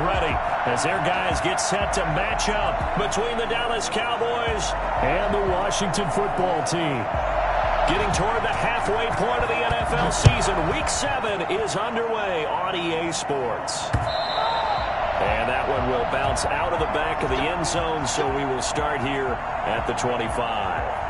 ready as their guys get set to match up between the Dallas Cowboys and the Washington football team. Getting toward the halfway point of the NFL season, Week 7 is underway on EA Sports. And that one will bounce out of the back of the end zone, so we will start here at the 25.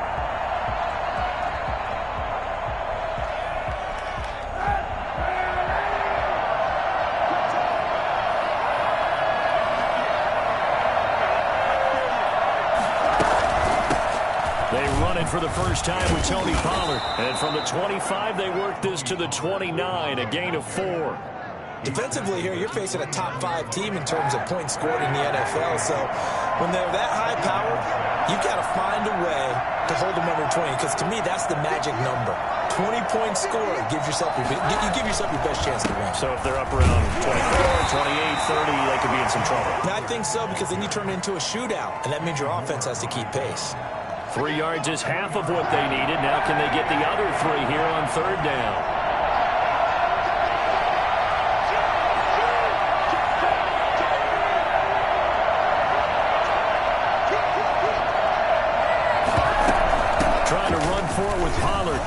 For the first time with Tony Pollard. And from the 25, they work this to the 29, a gain of 4. Defensively here, you're facing a top 5 team in terms of points scored in the NFL. So when they're that high powered, you've got to find a way to hold them under 20. Because to me, that's the magic number. 20 points scored, you give yourself your best chance to win. So if they're up around 24, 28, 30, they could be in some trouble. And I think so, because then you turn it into a shootout, and that means your offense has to keep pace. 3 yards is half of what they needed. Now can they get the other 3 here on 3rd down? Trying to run forward with Pollard.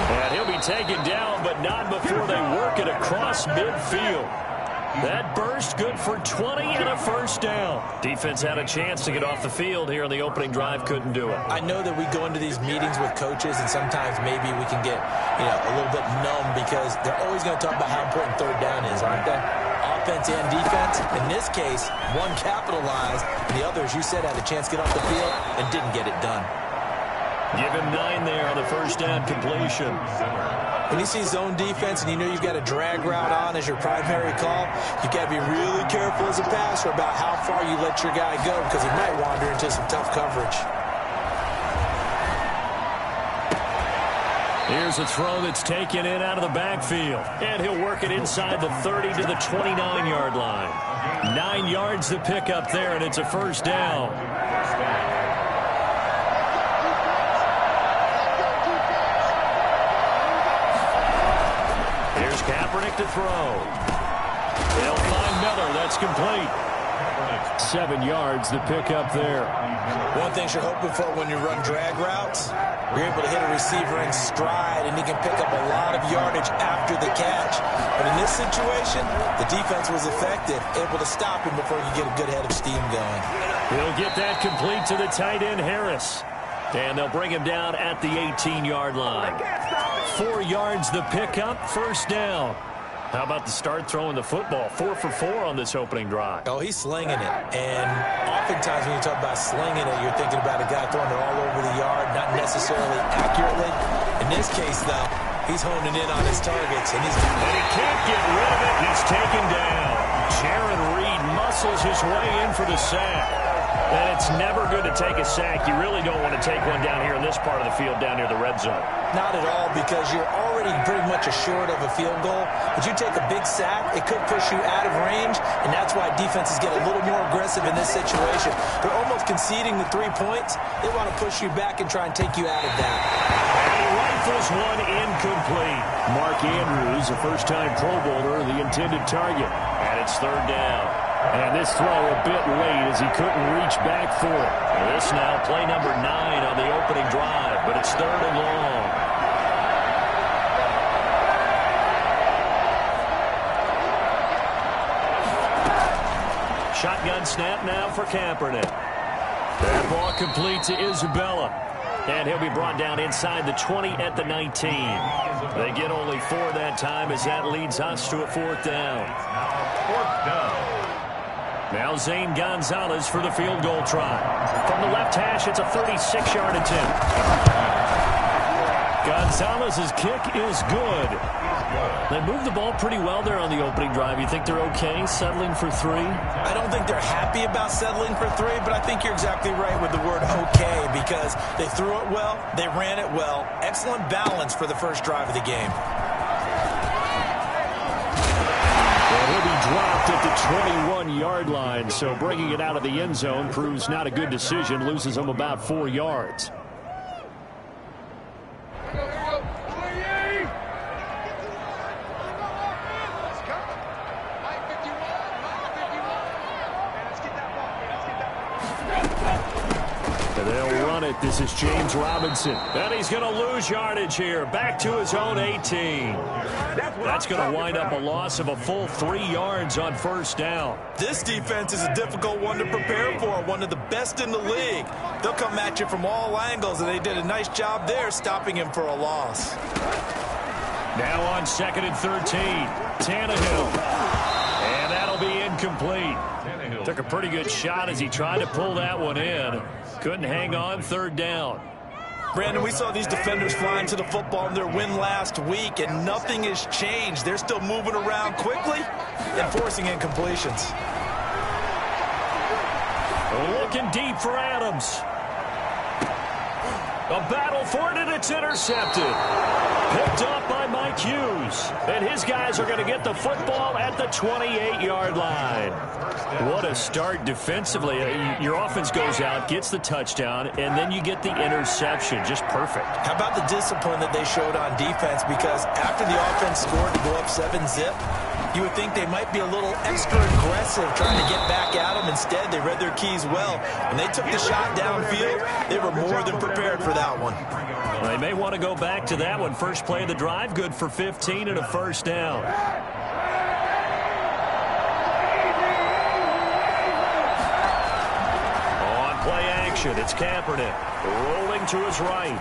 And he'll be taken down, but not before they work it across midfield. That burst good for 20 and a first down. Defense had a chance to get off the field here in the opening drive, couldn't do it. I know that we go into these meetings with coaches, and sometimes maybe we can get a little bit numb because they're always going to talk about how important 3rd down is, aren't they? Offense and defense. In this case, one capitalized, and the other, as you said, had a chance to get off the field and didn't get it done. Give him 9 there on the first down completion. When you see zone defense and you know you've got a drag route on as your primary call, you've got to be really careful as a passer about how far you let your guy go because he might wander into some tough coverage. Here's a throw that's taken in out of the backfield. And he'll work it inside the 30 to the 29-yard line. 9 yards to pick up there, and it's a first down. Here's Kaepernick to throw. They'll find Miller. That's complete. 7 yards to pick up there. One thing you're hoping for when you run drag routes, you're able to hit a receiver in stride, and he can pick up a lot of yardage after the catch. But in this situation, the defense was effective, able to stop him before you get a good head of steam going. He'll get that complete to the tight end, Harris. And they'll bring him down at the 18-yard line. 4 yards the pickup, first down. How about the start throwing the football? 4 for 4 on this opening drive. Oh, he's slinging it. And oftentimes when you talk about slinging it, you're thinking about a guy throwing it all over the yard, not necessarily accurately. In this case, though, he's honing in on his targets. And he can't get rid of it. He's taken down. Jaron Reed muscles his way in for the sack. And it's never good to take a sack. You really don't want to take one down here in this part of the field, down near the red zone. Not at all, because you're already pretty much assured of a field goal. But you take a big sack, it could push you out of range, and that's why defenses get a little more aggressive in this situation. They're almost conceding the 3 points. They want to push you back and try and take you out of that. And he rifles one incomplete. Mark Andrews, a first-time Pro Bowler, the intended target. And it's 3rd down. And this throw a bit late as he couldn't reach back for it. And this now play number 9 on the opening drive, but it's 3rd and long. Shotgun snap now for Kaepernick. That ball complete to Isabella. And he'll be brought down inside the 20 at the 19. They get only 4 that time as that leads us to a 4th down. 4th down. Now Zane Gonzalez for the field goal try. From the left hash, it's a 36-yard attempt. Gonzalez's kick is good. They moved the ball pretty well there on the opening drive. You think they're okay settling for 3? I don't think they're happy about settling for 3, but I think you're exactly right with the word okay, because they threw it well, they ran it well. Excellent balance for the first drive of the game. He'll be dropped at the 21-yard line, so bringing it out of the end zone proves not a good decision, loses him about 4 yards. it. This is James Robinson. And he's going to lose yardage here. Back to his own 18. That's going to wind up a loss of a full 3 yards on first down. This defense is a difficult one to prepare for, one of the best in the league. They'll come at you from all angles, and they did a nice job there stopping him for a loss. Now on 2nd and 13, Tannehill. And that'll be incomplete. Took a pretty good shot as he tried to pull that one in. Couldn't hang on 3rd down. Brandon, we saw these defenders flying to the football in their win last week, and nothing has changed. They're still moving around quickly and forcing incompletions. Looking deep for Adams. A battle for it, and it's intercepted. Picked up by Mike Hughes. And his guys are going to get the football at the 28-yard line. What a start defensively. Your offense goes out, gets the touchdown, and then you get the interception. Just perfect. How about the discipline that they showed on defense? Because after the offense scored to go up 7-zip, you would think they might be a little extra aggressive trying to get back at them. Instead, they read their keys well. When they took the shot downfield, they were more than prepared for that one. Well, they may want to go back to that one. First play of the drive, good for 15 and a first down. On play action, it's Kaepernick rolling to his right.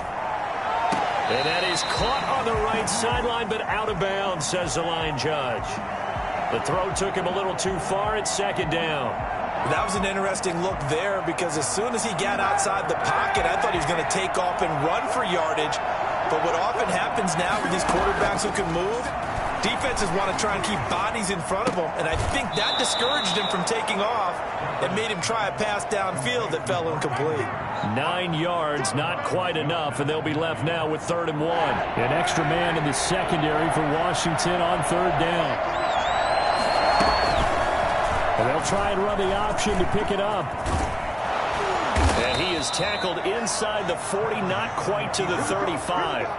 And that is caught on the right sideline, but out of bounds, says the line judge. The throw took him a little too far. It's 2nd down. That was an interesting look there because as soon as he got outside the pocket, I thought he was going to take off and run for yardage. But what often happens now with these quarterbacks who can move, defenses want to try and keep bodies in front of them, and I think that discouraged him from taking off and made him try a pass downfield that fell incomplete. 9 yards, not quite enough, and they'll be left now with 3rd and 1. An extra man in the secondary for Washington on 3rd down. And they'll try and run the option to pick it up. And he is tackled inside the 40, not quite to the 35.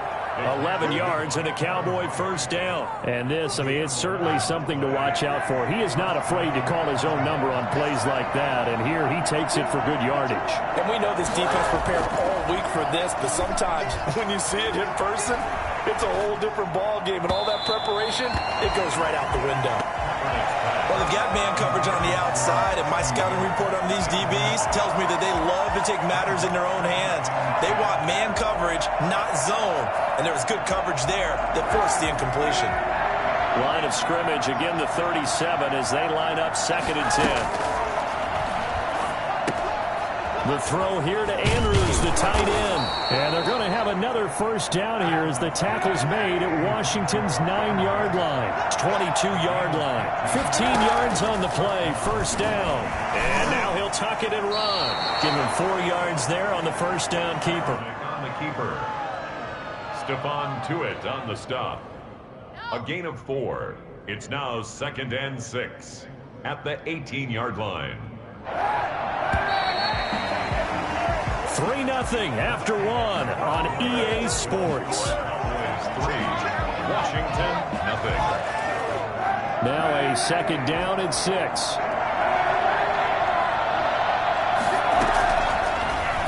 11 yards and a Cowboy first down. And this, I mean, it's certainly something to watch out for. He is not afraid to call his own number on plays like that. And here he takes it for good yardage. And we know this defense prepared all week for this, but sometimes when you see it in person, it's a whole different ball game. And all that preparation, it goes right out the window. Well, they've got man coverage on the outside, and my scouting report on these DBs tells me that they love to take matters in their own hands. They want man coverage, not zone, and there was good coverage there that forced the incompletion. Line of scrimmage, again the 37 as they line up 2nd and 10. The throw here to Andrews, the tight end. And they're going to have another first down here as the tackle's made at Washington's 9-yard line. 22-yard line. 15 yards on the play, first down. And now he'll tuck it and run. Give him 4 yards there on the first down keeper. On the keeper. Stephon Tuitt on the stop. A gain of 4. It's now 2nd and 6 at the 18-yard line. 3-0 after 1 on EA Sports. 3, Washington, nothing. Now a 2nd down and 6.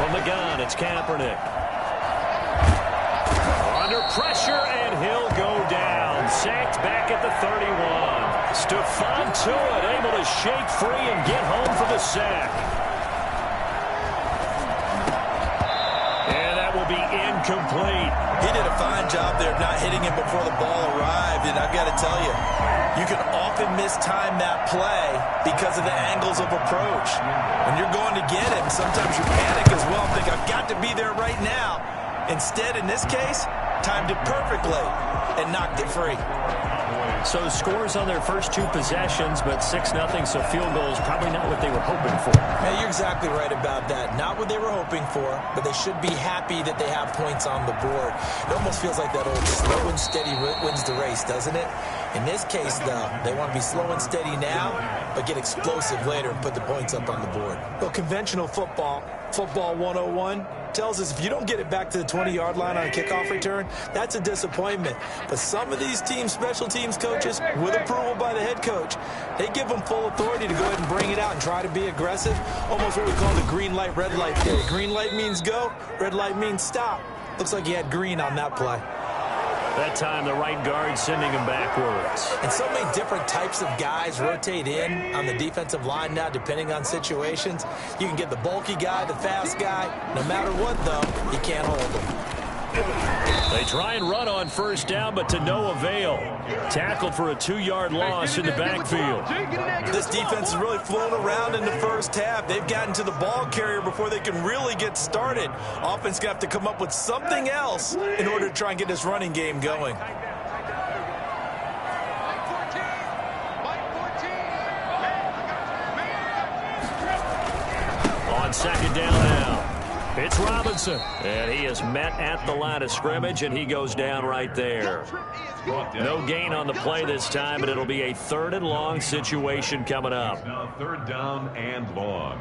From the gun, it's Kaepernick. Under pressure, and he'll go down. Sacked back at the 31. Stephon Tuitt able to shake free and get home for the sack. Incomplete. He did a fine job there of not hitting him before the ball arrived, and I've got to tell you, you can often mistime that play because of the angles of approach. When you're going to get him, sometimes you panic as well, think, I've got to be there right now. Instead, in this case, timed it perfectly and knocked it free. So scores on their first 2 possessions, but 6-0, so field goal is probably not what they were hoping for. Yeah, you're exactly right about that. Not what they were hoping for, but they should be happy that they have points on the board. It almost feels like that old slow and steady wins the race, doesn't it? In this case, though, they want to be slow and steady now, but get explosive later and put the points up on the board. Well, conventional football 101, tells us if you don't get it back to the 20-yard line on a kickoff return, that's a disappointment. But some of these special teams coaches, with approval by the head coach, they give them full authority to go ahead and bring it out and try to be aggressive, almost what we call the green light, red light theory. Green light means go, red light means stop. Looks like he had green on that play. That time, the right guard sending him backwards. And so many different types of guys rotate in on the defensive line now, depending on situations. You can get the bulky guy, the fast guy. No matter what, though, you can't hold him. They try and run on first down, but to no avail. Tackled for a 2-yard loss in the backfield. This defense has really flown around in the first half. They've gotten to the ball carrier before they can really get started. Offense going to have to come up with something else in order to try and get this running game going. On second down now. It's Robinson, and he is met at the line of scrimmage, and he goes down right there. No gain on the play this time, but it'll be a 3rd and long situation coming up. Now 3rd down and long.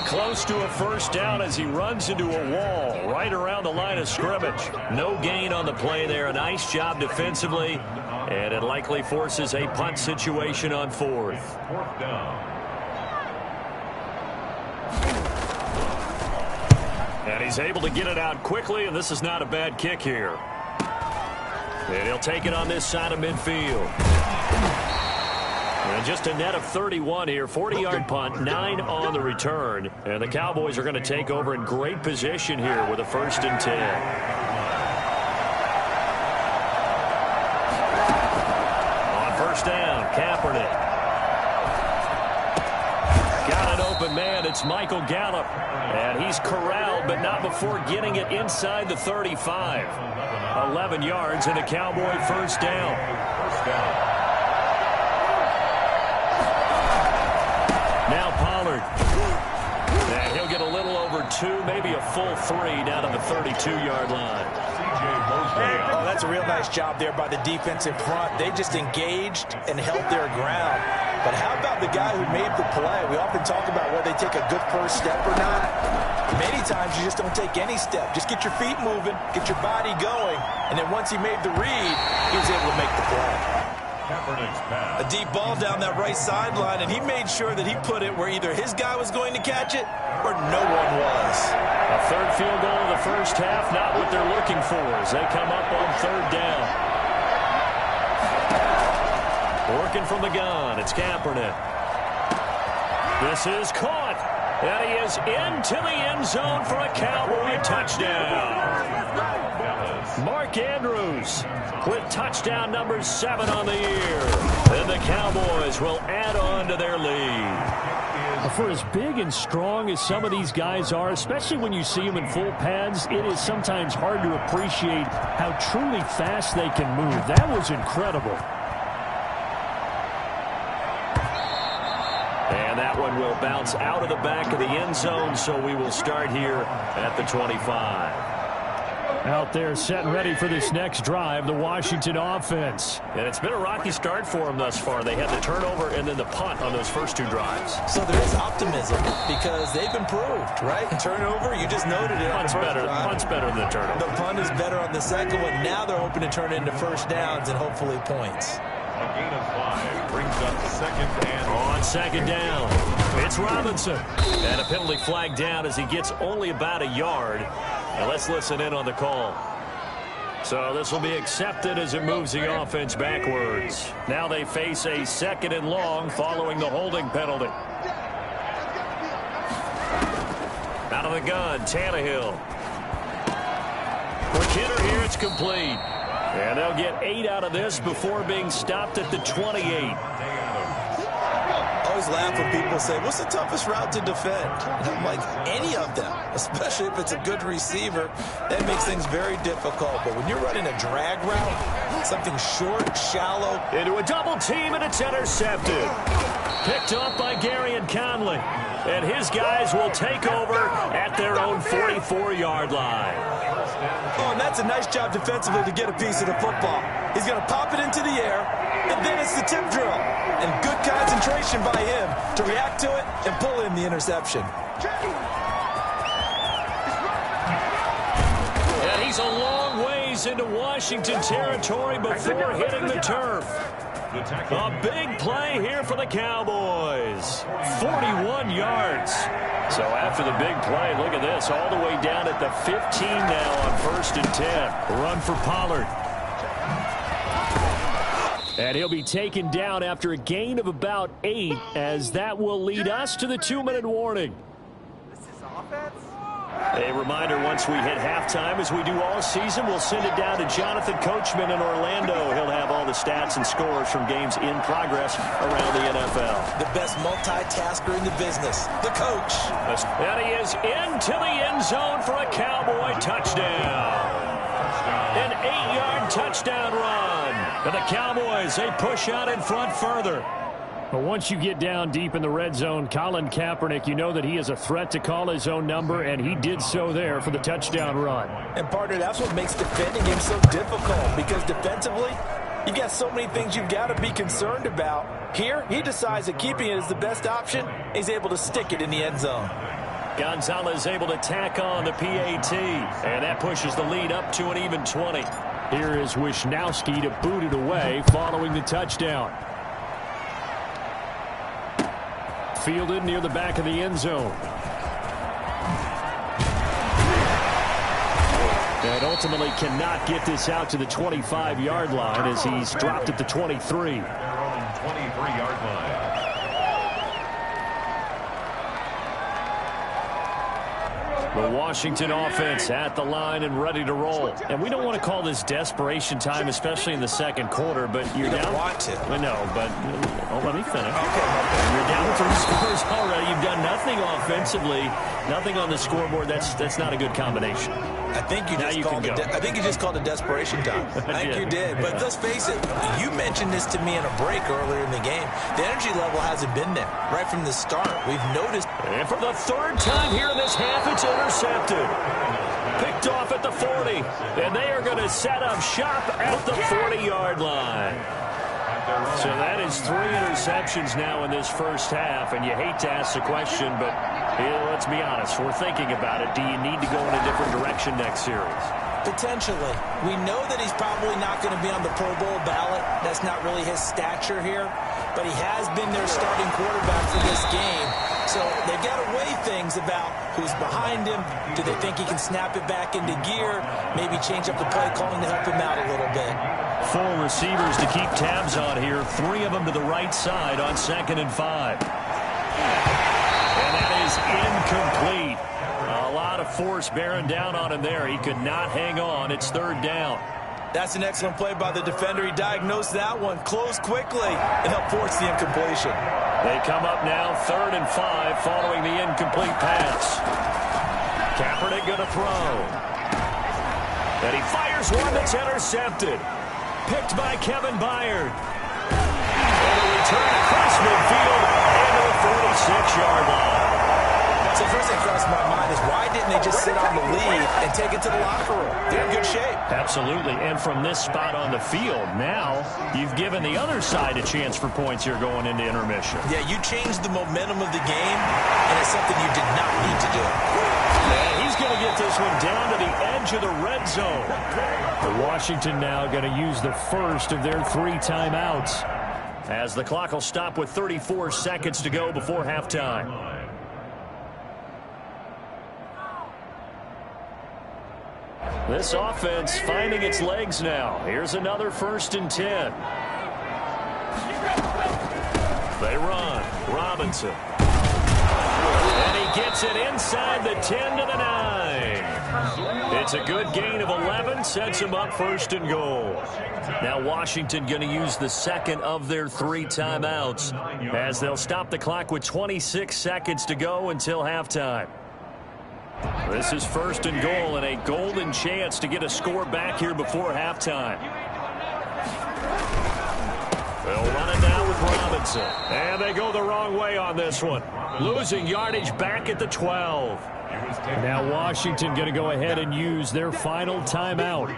Close to a first down as he runs into a wall right around the line of scrimmage. No gain on the play there. A nice job defensively, and it likely forces a punt situation on 4th. 4th down. And he's able to get it out quickly, and this is not a bad kick here. And he'll take it on this side of midfield. And just a net of 31 here. 40-yard punt, 9 on the return. And the Cowboys are going to take over in great position here with a 1st and 10. On first down, Kaepernick. Got an open man. It's Michael Gallup. And he's corralled, but not before getting it inside the 35. 11 yards and a Cowboy first down. First down. Now Pollard. And he'll get a little over 2, maybe a full 3 down to the 32-yard line. Oh, that's a real nice job there by the defensive front. They just engaged and held their ground. But how about the guy who made the play? We often talk about whether they take a good first step or not. Many times you just don't take any step. Just get your feet moving, get your body going. And then once he made the read, he was able to make the play. A deep ball down that right sideline, and he made sure that he put it where either his guy was going to catch it or no one was. A 3rd field goal in the first half, not what they're looking for as they come up on 3rd down. Working from the gun, it's Kaepernick. This is caught, and he is into the end zone for a Cowboy touchdown. Mark Andrews with touchdown number 7 on the year. And the Cowboys will add on to their lead. For as big and strong as some of these guys are, especially when you see them in full pads, it is sometimes hard to appreciate how truly fast they can move. That was incredible. And that one will bounce out of the back of the end zone, so we will start here at the 25. Out there set and ready for this next drive, the Washington offense. And it's been a rocky start for them thus far. They had the turnover and then the punt on those first 2 drives. So there is optimism because they've improved, right? Turnover, you just noted it. Punt's better than the turnover. The punt is better on the second one. Now they're hoping to turn it into first downs and hopefully points. A gain of 5 brings up 2nd and on second down. It's Robinson. And a penalty flag down as he gets only about a yard. Now let's listen in on the call. So this will be accepted as it moves the offense backwards. Now they face a 2nd and long following the holding penalty. Out of the gun, Tannehill. For Kidder here, it's complete. And they'll get 8 out of this before being stopped at the 28. Oh, always laugh when people say, what's the toughest route to defend? And I'm like, any of them, especially if it's a good receiver. That makes things very difficult. But when you're running a drag route, something short, shallow. Into a double team, and it's intercepted. Picked off by Gary and Conley. And his guys will take over at their own 44-yard line. Oh, and that's a nice job defensively to get a piece of the football. He's going to pop it into the air, and then it's the tip drill. And good concentration by him to react to it and pull in the interception. And he's a long ways into Washington territory before hitting the turf. A big play here for the Cowboys. 41 yards. So after the big play, look at this, all the way down at the 15 now on 1st and 10. Run for Pollard. And he'll be taken down after a gain of about 8, as that will lead us to the 2-minute warning. A reminder, once we hit halftime, as we do all season, we'll send it down to Jonathan Coachman in Orlando. He'll have all the stats and scores from games in progress around the NFL. The best multitasker in the business, the coach. And he is into the end zone for a Cowboy touchdown. An 8-yard touchdown run. And the Cowboys, they push out in front further. But once you get down deep in the red zone, Colin Kaepernick, you know that he is a threat to call his own number, and he did so there for the touchdown run. And, partner, that's what makes defending him so difficult, because defensively, you got so many things you've got to be concerned about. Here, he decides that keeping it is the best option. He's able to stick it in the end zone. Gonzalez able to tack on the PAT, and that pushes the lead up to an even 20. Here is Wisnowski to boot it away following the touchdown. Fielded near the back of the end zone. And ultimately cannot get this out to the 25-yard line as he's dropped at the 23. 23-yard line. The Washington offense at the line and ready to roll. And we don't want to call this desperation time, especially in the second quarter, but you're down. You don't want to. I know, but let me finish. Okay. You're down 3 scores already. You've done nothing offensively, nothing on the scoreboard. That's not a good combination. I think you just called it desperation time. I think you did. But let's face it, you mentioned this to me in a break earlier in the game. The energy level hasn't been there right from the start. We've noticed. And for the 3rd time here in this half, it's intercepted. Picked off at the 40. And they are going to set up shop at the 40-yard line. So that is 3 interceptions now in this first half, and you hate to ask the question, but let's be honest, we're thinking about it. Do you need to go in a different direction next series? Potentially. We know that he's probably not going to be on the Pro Bowl ballot. That's not really his stature here, but he has been their starting quarterback for this game. So they've got to weigh things about who's behind him. Do they think he can snap it back into gear? Maybe change up the play calling to help him out a little bit. 4 receivers to keep tabs on here. 3 of them to the right side on 2nd and 5. And that is incomplete. A lot of force bearing down on him there. He could not hang on. It's 3rd down. That's an excellent play by the defender. He diagnosed that one, closed quickly, and helped force the incompletion. They come up now 3rd and 5 following the incomplete pass. Kaepernick going to throw. And he fires one that's intercepted. Picked by Kevin Byard. And a return across midfield into the 46-yard line. So first thing crossed my mind is why didn't they just sit on the lead and take it to the locker room? They're in good shape. Absolutely. And from this spot on the field, now you've given the other side a chance for points here going into intermission. Yeah, you changed the momentum of the game, and it's something you did not need to do. And he's going to get this one down to the edge of the red zone. The Washington now going to use the first of their 3 timeouts, as the clock will stop with 34 seconds to go before halftime. This offense finding its legs now. Here's another 1st and 10. They run. Robinson. And he gets it inside the 10 to the 9. It's a good gain of 11, sets them up first and goal. Now Washington going to use the second of their 3 timeouts as they'll stop the clock with 26 seconds to go until halftime. This is first and goal and a golden chance to get a score back here before halftime. They'll run it down with Robinson. And they go the wrong way on this one. Losing yardage back at the 12. Now Washington going to go ahead and use their final timeout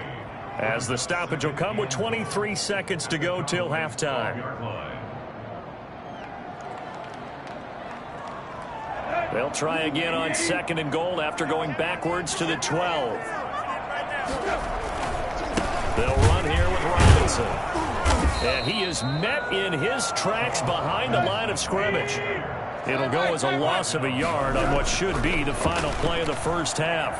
as the stoppage will come with 23 seconds to go till halftime. They'll try again on second and goal after going backwards to the 12. They'll run here with Robinson. And he is met in his tracks behind the line of scrimmage. It'll go as a loss of a yard on what should be the final play of the first half.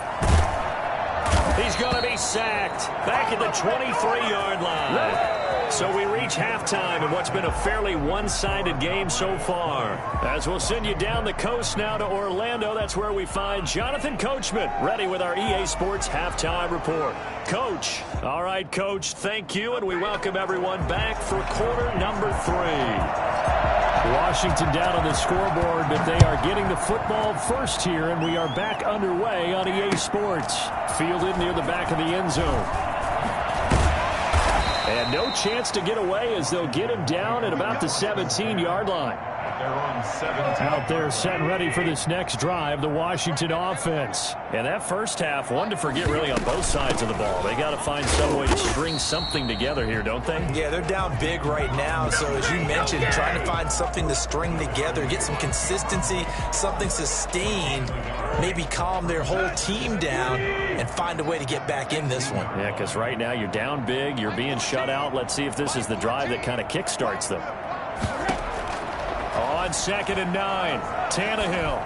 He's going to be sacked back at the 23-yard line. So we reach halftime in what's been a fairly one-sided game so far. As we'll send you down the coast now to Orlando, that's where we find Jonathan Coachman ready with our EA Sports Halftime Report. Coach. All right, Coach, thank you, and we welcome everyone back for quarter number 3. Washington down on the scoreboard, but they are getting the football first here, and we are back underway on EA Sports. Fielded near the back of the end zone. And no chance to get away as they'll get him down at about the 17-yard line. Out there set and ready for this next drive, the Washington offense. And that first half, one to forget really on both sides of the ball. They got to find some way to string something together here, don't they? Yeah, they're down big right now. So as you mentioned, trying to find something to string together, get some consistency, something sustained, maybe calm their whole team down and find a way to get back in this one. Yeah, because right now you're down big, you're being shut out. Let's see if this is the drive that kind of kickstarts them. On 2nd and 9, Tannehill.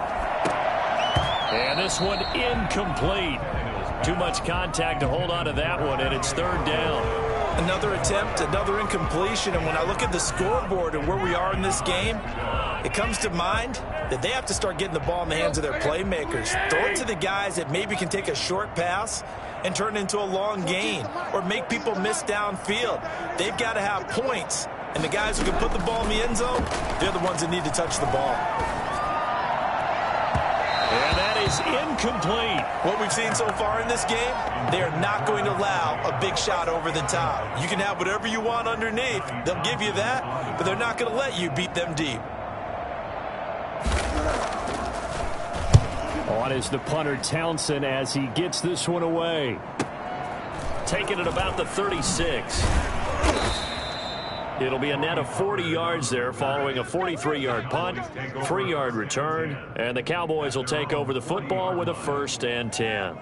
And this one incomplete. Too much contact to hold on to that one, and it's 3rd down. Another attempt, another incompletion, and when I look at the scoreboard and where we are in this game, it comes to mind that they have to start getting the ball in the hands of their playmakers. Throw it to the guys that maybe can take a short pass and turn it into a long gain or make people miss downfield. They've got to have points. And the guys who can put the ball in the end zone, they're the ones that need to touch the ball. And that is incomplete. What we've seen so far in this game, they are not going to allow a big shot over the top. You can have whatever you want underneath. They'll give you that, but they're not going to let you beat them deep. On is the punter Townsend as he gets this one away. Taking it about the 36. It'll be a net of 40 yards there following a 43-yard punt, 3-yard return, and the Cowboys will take over the football with a 1st and 10.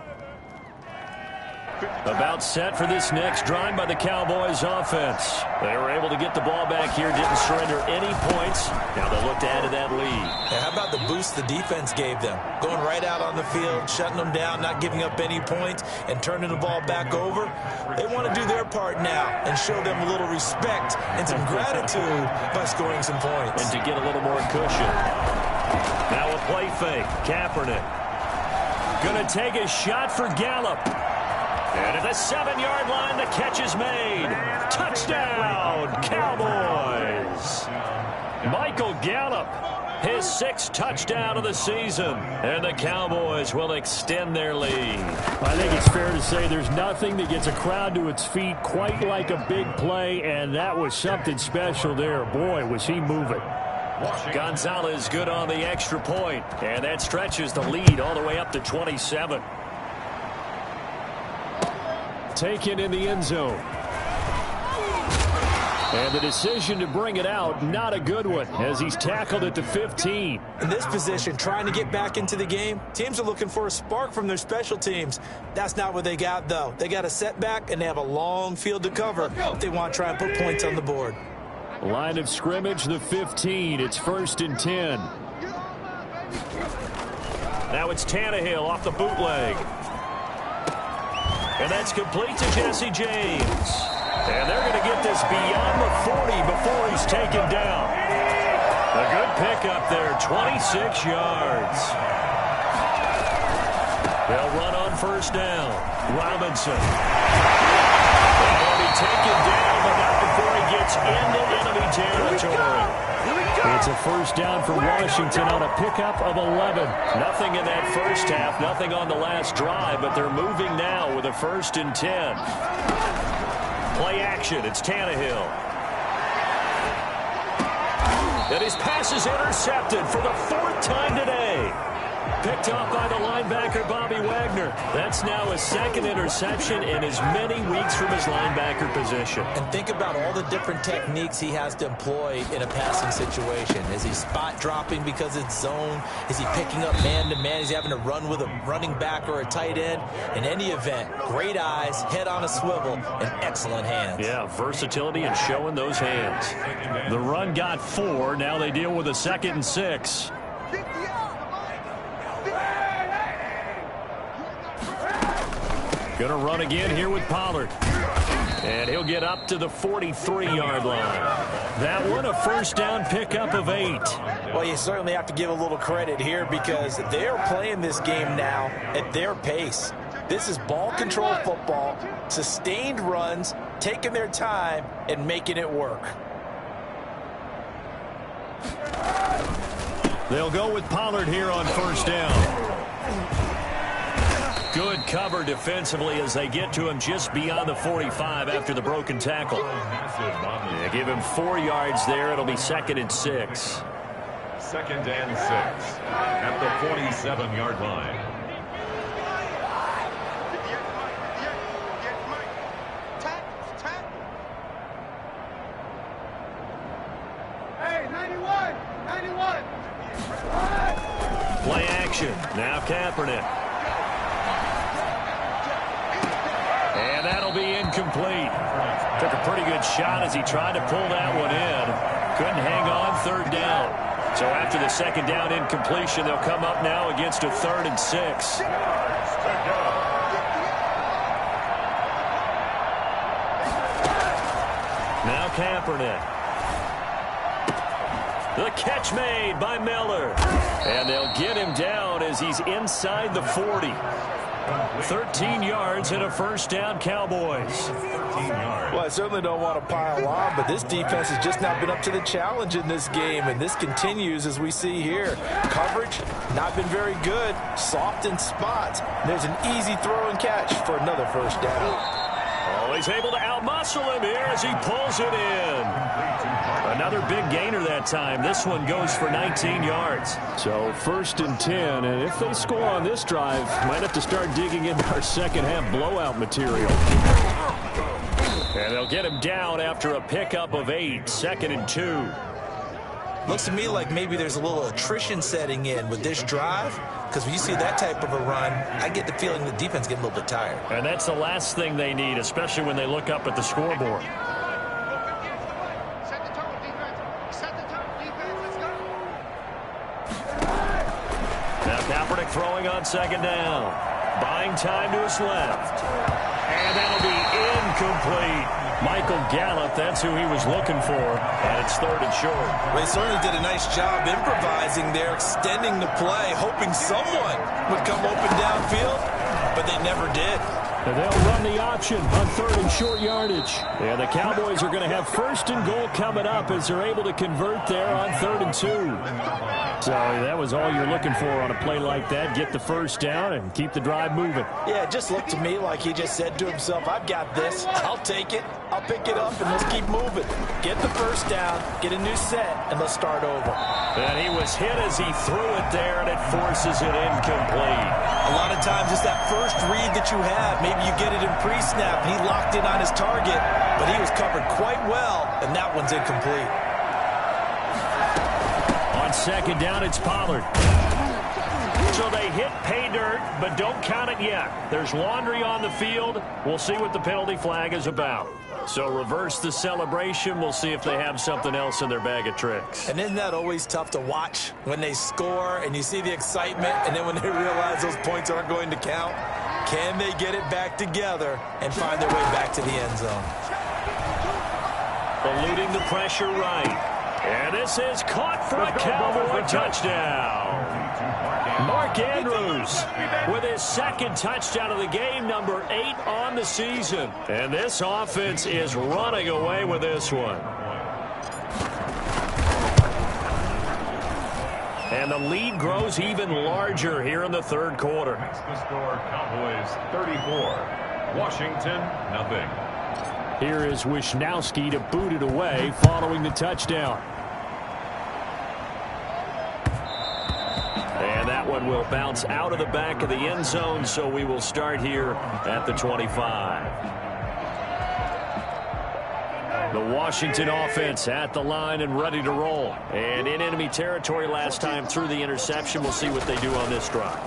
About set for this next drive by the Cowboys offense. They were able to get the ball back here, didn't surrender any points. Now they'll look to add to that lead. Yeah, how about the boost the defense gave them? Going right out on the field, shutting them down, not giving up any points, and turning the ball back over. They want to do their part now and show them a little respect and some gratitude by scoring some points. And to get a little more cushion. Now a play fake. Kaepernick. Going to take a shot for Gallup. And at the 7-yard line, the catch is made. Touchdown, Cowboys. Michael Gallup, his 6th touchdown of the season. And the Cowboys will extend their lead. I think it's fair to say there's nothing that gets a crowd to its feet quite like a big play, and that was something special there. Boy, was he moving. Gonzalez good on the extra point, and that stretches the lead all the way up to 27. Taken in the end zone. And the decision to bring it out, not a good one, as he's tackled at the 15. In this position, trying to get back into the game, teams are looking for a spark from their special teams. That's not what they got, though. They got a setback, and they have a long field to cover if they want to try and put points on the board. Line of scrimmage, the 15. It's 1st and 10. Now it's Tannehill off the bootleg. And that's complete to Jesse James. And they're going to get this beyond the 40 before he's taken down. A good pickup there, 26 yards. They'll run on first down. Robinson. And he's taken down, but not before he gets into enemy territory. It's a first down for Washington on a pickup of 11. Nothing in that first half, nothing on the last drive, but they're moving now with a 1st and 10. Play action, it's Tannehill. And his pass is intercepted for the 4th time today. Picked off by the linebacker, Bobby Wagner. That's now his 2nd interception in as many weeks from his linebacker position. And think about all the different techniques he has to employ in a passing situation. Is he spot dropping because it's zone? Is he picking up man-to-man? Is he having to run with a running back or a tight end? In any event, great eyes, head on a swivel, and excellent hands. Yeah, versatility and showing those hands. The run got 4. Now they deal with a 2nd and 6. Going to run again here with Pollard. And he'll get up to the 43-yard line. That one, a first down pickup of 8. Well, you certainly have to give a little credit here because they're playing this game now at their pace. This is ball control football, sustained runs, taking their time, and making it work. They'll go with Pollard here on first down. Good cover defensively as they get to him just beyond the 45 after the broken tackle. They give him 4 yards there. It'll be 2nd and 6. 2nd and 6 at the 47-yard line. Hey, 91! Play action. Now Kaepernick. And that'll be incomplete. Took a pretty good shot as he tried to pull that one in. Couldn't hang on, 3rd down. So after the 2nd down incompletion, they'll come up now against a 3rd and 6. Now Kaepernick. The catch made by Miller. And they'll get him down as he's inside the 40. 13 yards and a first down, Cowboys. Well, I certainly don't want to pile on, but this defense has just not been up to the challenge in this game, and this continues as we see here. Coverage, not been very good. Soft in spots. There's an easy throw and catch for another first down. Oh, he's able to outmuscle him here as he pulls it in. Another big gainer that time. This one goes for 19 yards. So 1st and 10, and if they score on this drive, might have to start digging into our second half blowout material. And they'll get him down after a pickup of 8, 2nd and 2. Looks to me like maybe there's a little attrition setting in with this drive, because when you see that type of a run, I get the feeling the defense getting a little bit tired. And that's the last thing they need, especially when they look up at the scoreboard. Now Kaepernick throwing on 2nd down. Buying time to his left. And that'll be incomplete. Michael Gallup, that's who he was looking for. And it's 3rd and short. Well, they certainly did a nice job improvising there, extending the play, hoping someone would come open downfield, but they never did. And they'll run the option on 3rd and short yardage. And the Cowboys are going to have 1st and goal coming up as they're able to convert there on 3rd and 2. So that was all you're looking for on a play like that. Get the first down and keep the drive moving. Yeah, it just looked to me like he just said to himself, I've got this. I'll take it. I'll pick it up, and let's keep moving. Get the first down, get a new set, and let's start over. And he was hit as he threw it there, and it forces it incomplete. A lot of times it's that first read that you have. Maybe you get it in pre-snap, and he locked in on his target, but he was covered quite well, and that one's incomplete. On 2nd down, it's Pollard. So they hit pay dirt, but don't count it yet. There's laundry on the field. We'll see what the penalty flag is about. So reverse the celebration. We'll see if they have something else in their bag of tricks. And isn't that always tough to watch when they score and you see the excitement, and then when they realize those points aren't going to count? Can they get it back together and find their way back to the end zone? Eluding the pressure right. And this is caught for a Cowboy touchdown. Mark Andrews with his second touchdown of the game, number 8 on the season. And this offense is running away with this one. And the lead grows even larger here in the third quarter. Makes the score Cowboys 34, Washington nothing. Here is Wishnowski to boot it away following the touchdown. And that one will bounce out of the back of the end zone, so we will start here at the 25. The Washington offense at the line and ready to roll. And in enemy territory last time through the interception. We'll see what they do on this drive.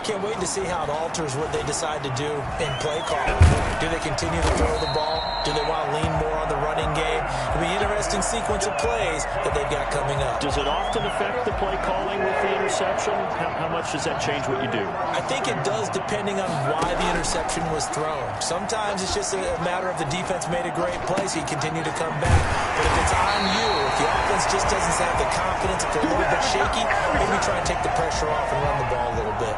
Can't wait to see how it alters what they decide to do in play calling. Do they continue to throw the ball? Do they want to lean more on the running game? It'll be an interesting sequence of plays that they've got coming up. Does it often affect the play calling with the interception? How much does that change what you do? I think it does, depending on why the interception was thrown. Sometimes it's just a matter of the defense made a great play, so you continue to come back. But if it's on you, if the offense just doesn't have the confidence, if they're a little bit shaky, maybe try and take the pressure off and run the ball a little bit.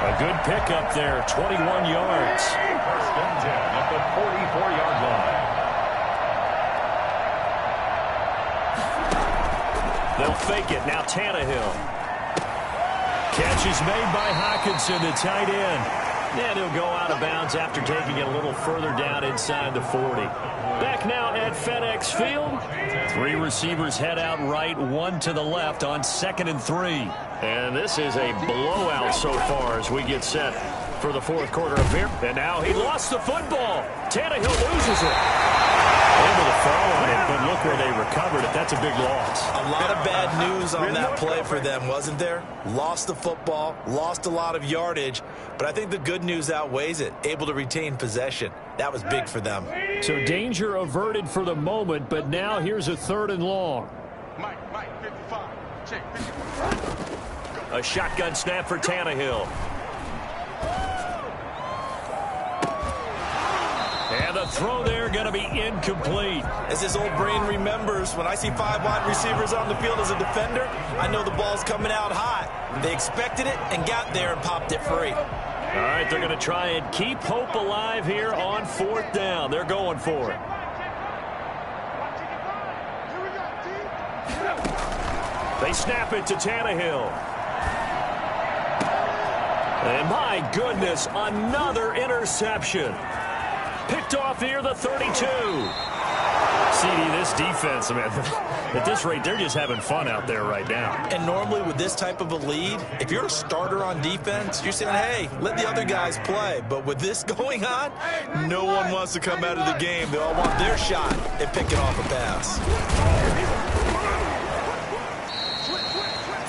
A good pickup there, 21 yards. First and 10 at the 44-yard line. They'll fake it. Now Tannehill. Catch is made by Hockenson, the tight end. And he'll go out of bounds after taking it a little further down inside the 40. Back now at FedEx Field. 3 receivers head out right, 1 to the left on 2nd and 3. And this is a blowout so far as we get set for the fourth quarter of here. And now he lost the football. Tannehill loses it. Able to fall on it, but look where they recovered it. That's a big loss. A lot of bad news on that play for them, wasn't there? Lost the football, lost a lot of yardage, but I think the good news outweighs it. Able to retain possession. That was big for them. So danger averted for the moment, but now here's a 3rd and long. Mike, 55. Check, 55. A shotgun snap for Tannehill. And the throw there going to be incomplete. As his old brain remembers, when I see 5 wide receivers on the field as a defender, I know the ball's coming out hot. They expected it and got there and popped it free. All right, they're going to try and keep hope alive here on 4th down. They're going for it. They snap it to Tannehill. And my goodness, another interception. Picked off near the 32. CD, this defense, man, at this rate, they're just having fun out there right now. And normally with this type of a lead, if you're a starter on defense, you're saying, hey, let the other guys play. But with this going on, no one wants to come out of the game. They all want their shot at picking off a pass.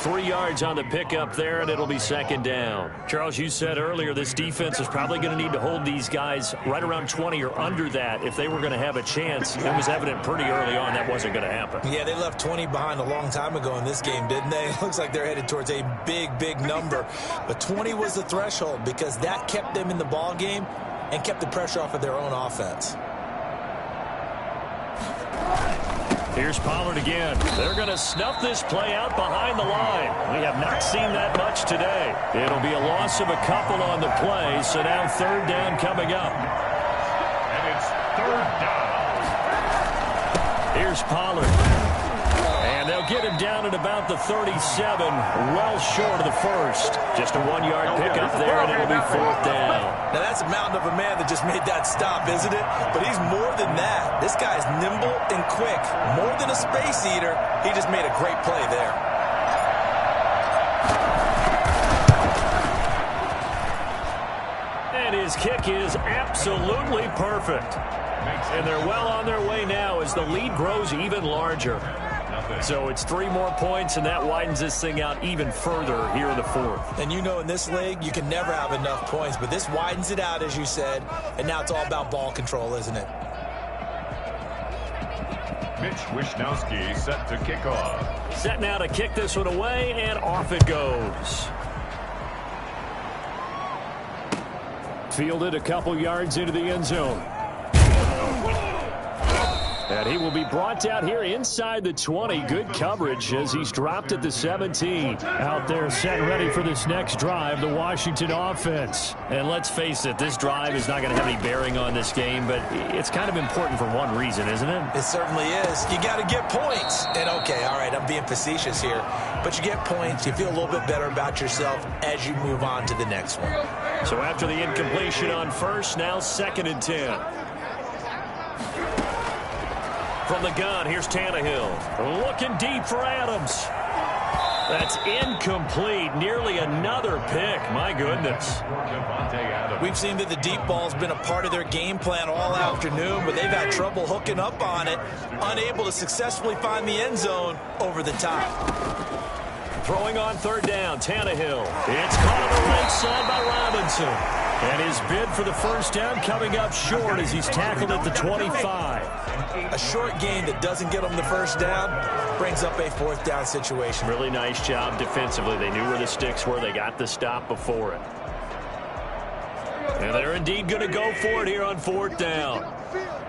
3 yards on the pickup there, and it'll be 2nd down. Charles, you said earlier this defense is probably going to need to hold these guys right around 20 or under that if they were going to have a chance. It was evident pretty early on that wasn't going to happen. Yeah, they left 20 behind a long time ago in this game, didn't they? It looks like they're headed towards a big, big number. But 20 was the threshold because that kept them in the ball game and kept the pressure off of their own offense. Here's Pollard again. They're going to snuff this play out behind the line. We have not seen that much today. It'll be a loss of a couple on the play, so now 3rd down coming up. And it's 3rd down. Here's Pollard. And they'll get him down at about the 37, well short of the first. Just a 1-yard pickup there, and it'll be 4th down. Now, that's a mountain of a man that just made that stop, isn't it? But he's more than that. This guy's nimble and quick. More than a space eater, he just made a great play there. And his kick is absolutely perfect. And they're well on their way now as the lead grows even larger. So it's 3 more points, and that widens this thing out even further here in the 4th. And you know in this league, you can never have enough points, but this widens it out, as you said, and now it's all about ball control, isn't it? Mitch Wishnowski set to kick off. Set now to kick this one away, and off it goes. Fielded a couple yards into the end zone. And he will be brought down here inside the 20. Good coverage as he's dropped at the 17. Out there set ready for this next drive, the Washington offense. And let's face it, this drive is not going to have any bearing on this game, but it's kind of important for one reason, isn't it? It certainly is. You got to get points. And okay, all right, I'm being facetious here, but you get points, you feel a little bit better about yourself as you move on to the next one. So after the incompletion on first, now 2nd and 10. From the gun, here's Tannehill. Looking deep for Adams. That's incomplete. Nearly another pick. My goodness. We've seen that the deep ball's been a part of their game plan all afternoon, but they've had trouble hooking up on it, unable to successfully find the end zone over the top. Throwing on 3rd down, Tannehill. It's caught on the right side by Robinson. And his bid for the first down coming up short as he's tackled at the 25. A short gain that doesn't get them the first down brings up a 4th down situation. Really nice job defensively. They knew where the sticks were. They got the stop before it. And they're indeed going to go for it here on 4th down.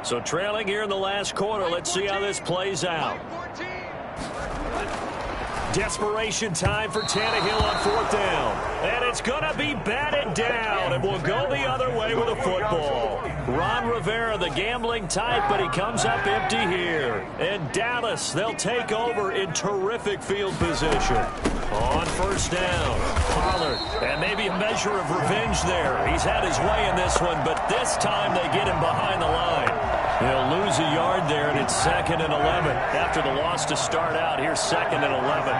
So trailing here in the last quarter. Let's see how this plays out. Desperation time for Tannehill on 4th down. And it's going to be batted down. And we'll go the other way with a football. Ron Rivera, the gambling type, but he comes up empty here. And Dallas, they'll take over in terrific field position. On 1st down, Pollard. And maybe a measure of revenge there. He's had his way in this one, but this time they get him behind the line. He'll lose a yard there, and it's 2nd and 11. After the loss to start out, here's 2nd and 11.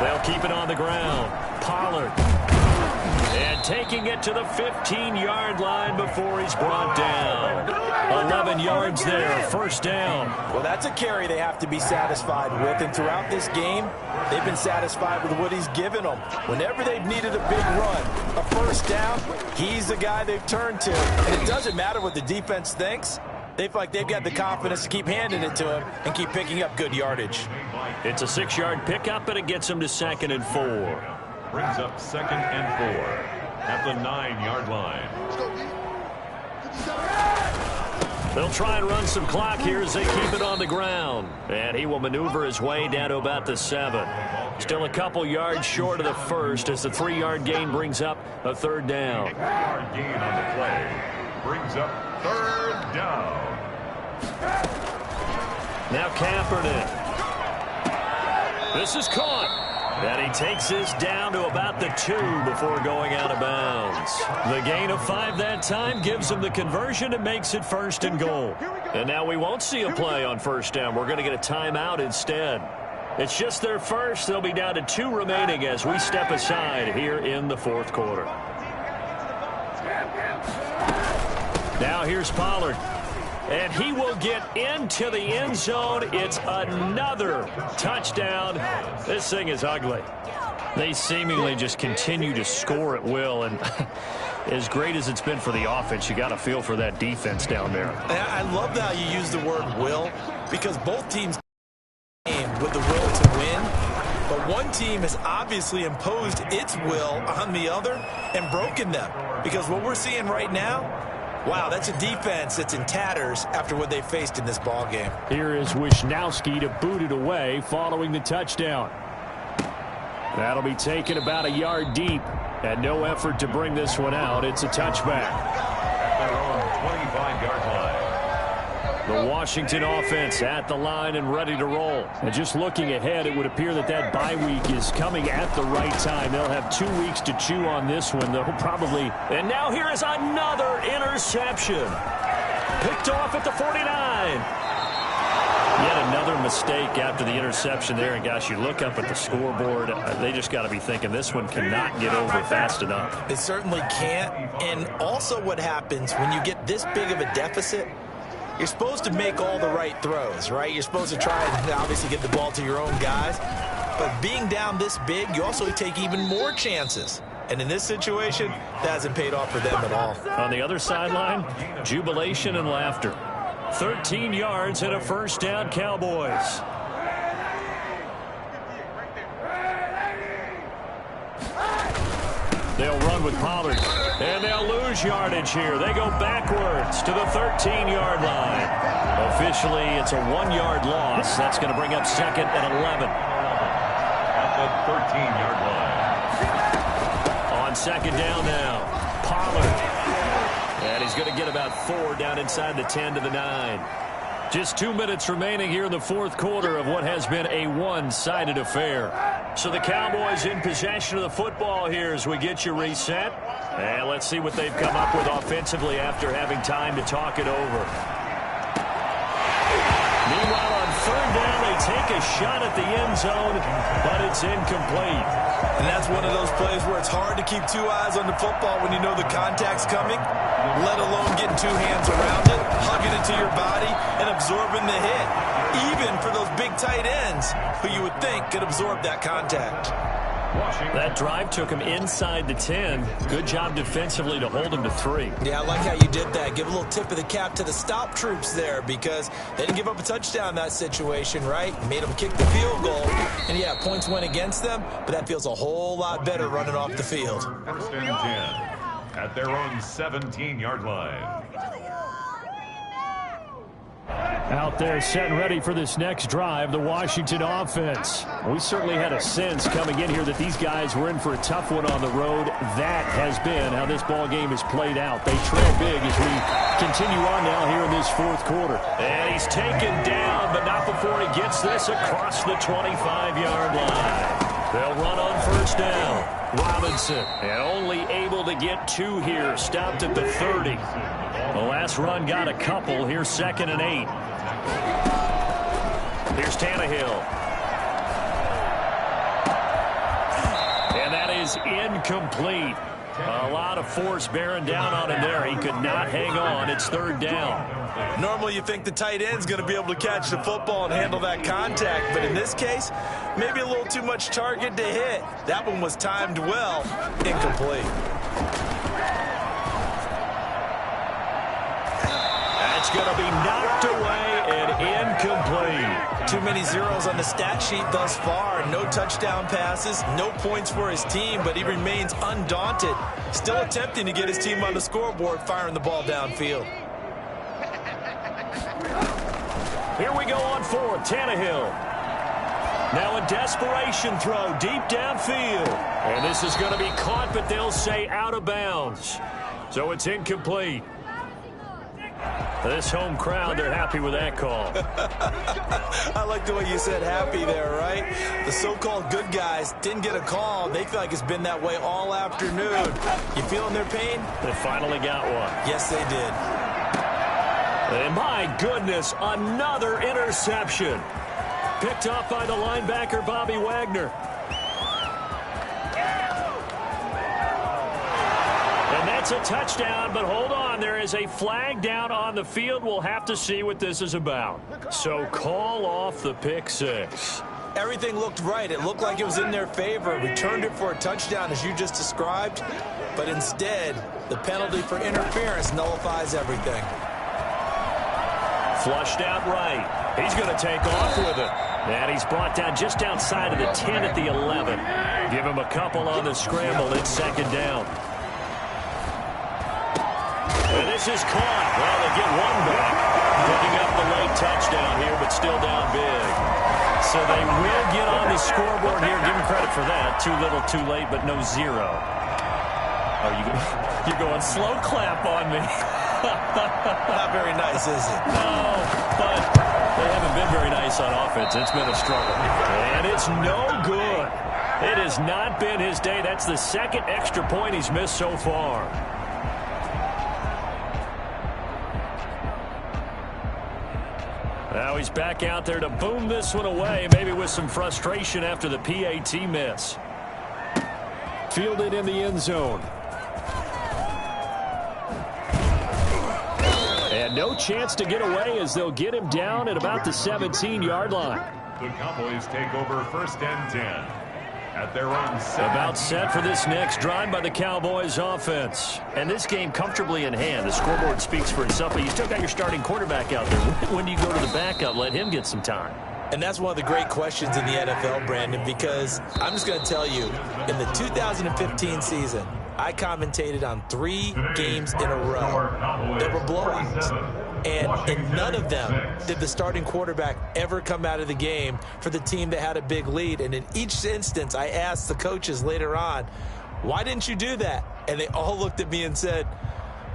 They'll keep it on the ground. Pollard. And taking it to the 15-yard line before he's brought down. 11 yards there, 1st down. Well, that's a carry they have to be satisfied with, and throughout this game, they've been satisfied with what he's given them. Whenever they've needed a big run, a 1st down, he's the guy they've turned to. And it doesn't matter what the defense thinks. They feel like they've got the confidence to keep handing it to him and keep picking up good yardage. It's a 6-yard pickup, and it gets him to 2nd and 4. Brings up 2nd and 4 at the 9-yard line. They'll try and run some clock here as they keep it on the ground. And he will maneuver his way down to about the 7. Still a couple yards short of the first as the 3-yard gain brings up a 3rd down. 3-yard gain on the play brings up 3rd down. Now Kaepernick. This is caught. And he takes this down to about the 2 before going out of bounds. The gain of 5 that time gives him the conversion and makes it 1st and goal. And now we won't see a play on 1st down. We're going to get a timeout instead. It's just their first. They'll be down to 2 remaining as we step aside here in the 4th quarter. Now here's Pollard. And he will get into the end zone. It's another touchdown. This thing is ugly. They seemingly just continue to score at will. And as great as it's been for the offense, you got to feel for that defense down there. I love how you use the word will, because both teams game with the will to win. But one team has obviously imposed its will on the other and broken them. Because what we're seeing right now, wow, that's a defense that's in tatters after what they faced in this ball game. Here is Wisnowski to boot it away following the touchdown. That'll be taken about a yard deep. And no effort to bring this one out. It's a touchback. They're on 25-yard line. The Washington offense at the line and ready to roll. And just looking ahead, it would appear that that bye week is coming at the right time. They'll have 2 weeks to chew on this one. They'll probably... And now here is another interception. Picked off at the 49. Yet another mistake after the interception there. And, gosh, you look up at the scoreboard. They just got to be thinking this one cannot get over fast enough. It certainly can't. And also what happens when you get this big of a deficit, you're supposed to make all the right throws, right? You're supposed to try and obviously get the ball to your own guys. But being down this big, you also take even more chances. And in this situation, that hasn't paid off for them at all. On the other sideline, jubilation and laughter. 13 yards and a 1st down, Cowboys. They'll run with Pollard. And they'll lose yardage here. They go backwards to the 13-yard line. Officially, it's a 1-yard loss. That's going to bring up second and 11. At the 13-yard line. On second down now, Pollard. And he's going to get about 4 down inside the 10 to the 9. Just 2 minutes remaining here in the fourth quarter of what has been a one-sided affair. So the Cowboys in possession of the football here as we get you reset. And let's see what they've come up with offensively after having time to talk it over. Meanwhile, on third down, they take a shot at the end zone, but it's incomplete. And that's one of those plays where it's hard to keep 2 eyes on the football when you know the contact's coming, let alone getting 2 hands around it, hugging it to your body, and absorbing the hit. Even for those big tight ends who you would think could absorb that contact. That drive took him inside the 10. Good job defensively to hold him to 3. Yeah, I like how you did that. Give a little tip of the cap to the stop troops there because they didn't give up a touchdown in that situation, right? Made them kick the field goal. And, yeah, points went against them, but that feels a whole lot better running off the field. First and 10 at their own 17-yard line. Out there set and ready for this next drive, the Washington offense. We certainly had a sense coming in here that these guys were in for a tough one on the road. That has been how this ball game has played out. They trail big as we continue on now here in this fourth quarter. And he's taken down, but not before he gets this across the 25-yard line. They'll run on first down. Robinson, and only able to get 2 here. Stopped at the 30. The last run got a couple. Here's second and 8. Here's Tannehill. And that is incomplete. A lot of force bearing down on him there. He could not hang on. It's third down. Normally you think the tight end's going to be able to catch the football and handle that contact, but in this case, maybe a little too much target to hit. That one was timed well. Incomplete. That's going to be knocked away and incomplete. Too many zeros on the stat sheet thus far. No touchdown passes, no points for his team, but he remains undaunted. Still attempting to get his team on the scoreboard, firing the ball downfield. Here we go on fourth. Tannehill. Now a desperation throw deep downfield. And this is going to be caught, but they'll say out of bounds. So it's incomplete. This home crowd, they're happy with that call. I like the way you said happy there, right? The so-called good guys didn't get a call. They feel like it's been that way all afternoon. You feeling their pain? They finally got one. Yes, they did. And my goodness, another interception. Picked off by the linebacker, Bobby Wagner. And that's a touchdown, but hold on. There is a flag down on the field. We'll have to see what this is about. So call off the pick six. Everything looked right. It looked like it was in their favor. Returned it for a touchdown, as you just described. But instead, the penalty for interference nullifies everything. Flushed out right. He's going to take off with it. And he's brought down just outside of the 10 at the 11. Give him a couple on the scramble. It's second down. And this is caught. Well, they get one back. Picking up the late touchdown here, but still down big. So they will get on the scoreboard here. Give him credit for that. Too little, too late, but no zero. Oh, you're going slow clap on me. Not very nice, is it? No, but they haven't been very nice on offense. It's been a struggle. And it's no good. It has not been his day. That's the second extra point he's missed so far. Now he's back out there to boom this one away, maybe with some frustration after the PAT miss. Fielded in the end zone. And no chance to get away as they'll get him down at about the 17-yard line. The Cowboys take over first and 10 at their own set. About set for this next drive by the Cowboys offense. And this game comfortably in hand. The scoreboard speaks for itself, but you still got your starting quarterback out there. When do you go to the backup? Let him get some time. And that's one of the great questions in the NFL, Brandon, because I'm just going to tell you, in the 2015 season, I commentated on 3 games in a row that were blowouts. And in none of them did the starting quarterback ever come out of the game for the team that had a big lead. And in each instance, I asked the coaches later on, why didn't you do that? And they all looked at me and said,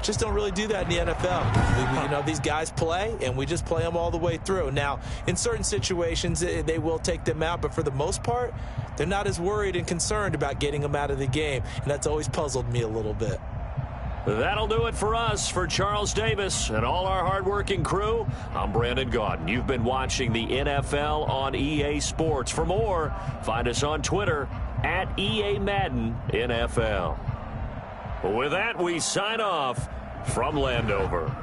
just don't really do that in the NFL. These guys play, and we just play them all the way through. Now, in certain situations, they will take them out, but for the most part, they're not as worried and concerned about getting them out of the game, and that's always puzzled me a little bit. That'll do it for us. For Charles Davis and all our hardworking crew, I'm Brandon Gaudin. You've been watching the NFL on EA Sports. For more, find us on Twitter at EA Madden NFL. With that, we sign off from Landover.